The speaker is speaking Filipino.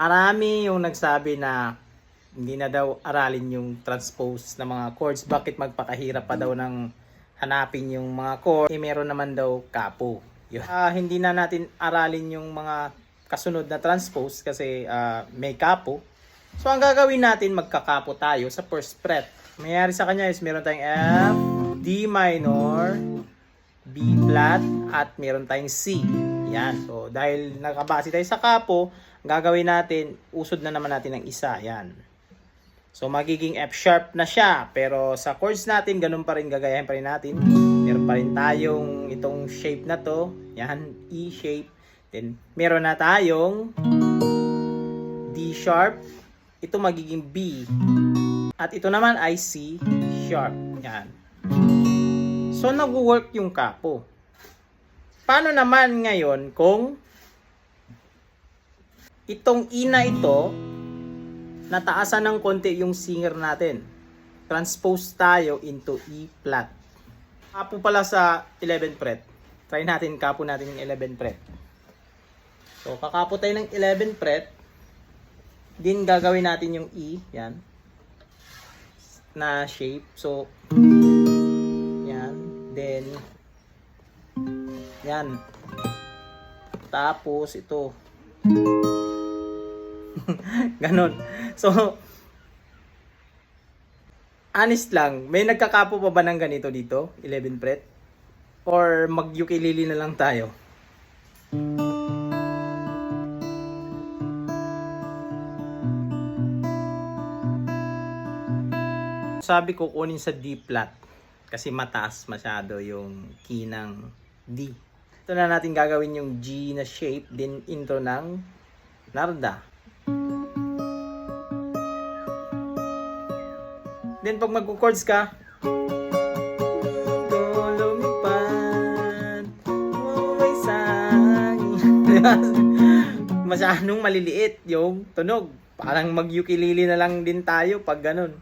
Marami yung nagsabi na hindi na daw aralin yung transpose ng mga chords. Bakit magpakahirap pa daw ng hanapin yung mga chords? Meron naman daw kapo. Yun. Hindi na natin aralin yung mga kasunod na transpose kasi may kapo. So ang gagawin natin, magkakapo tayo sa first fret. Mayayari sa kanya is meron tayong F, D minor, B flat, at meron tayong C. Yan. So dahil nakabase tayo sa kapo, gagawin natin, usod na naman natin ng isa. Yan. So magiging F sharp na siya. Pero sa chords natin, ganun pa rin, gagayahin pa rin natin. Meron pa rin tayong itong shape na to. Yan, E shape. Then meron na tayong D sharp. Ito magiging B. At ito naman ay C sharp. Yan. So nag-work yung kapo. Paano naman ngayon kung itong E na ito, nataasan ng konti yung singer natin? Transpose tayo into E flat. Kapo pala sa 11th fret. Try natin, kapo natin yung 11th fret. So, kakapo tayo ng 11th fret. Din gagawin natin yung E. Yan. Na shape. So, yan. Then, yan. Tapos, ito. Ganon. So, honest lang, may nagkakapo pa ba ng ganito dito? 11th fret? Or mag-ukulele na lang tayo? Sabi ko kunin sa D flat kasi mataas masyado yung key ng D. Ito na natin gagawin yung G na shape, din intro ng narda. Then pag mag-chords ka, masyadong maliliit yung tunog. Parang mag-ukulele na lang din tayo pag ganun.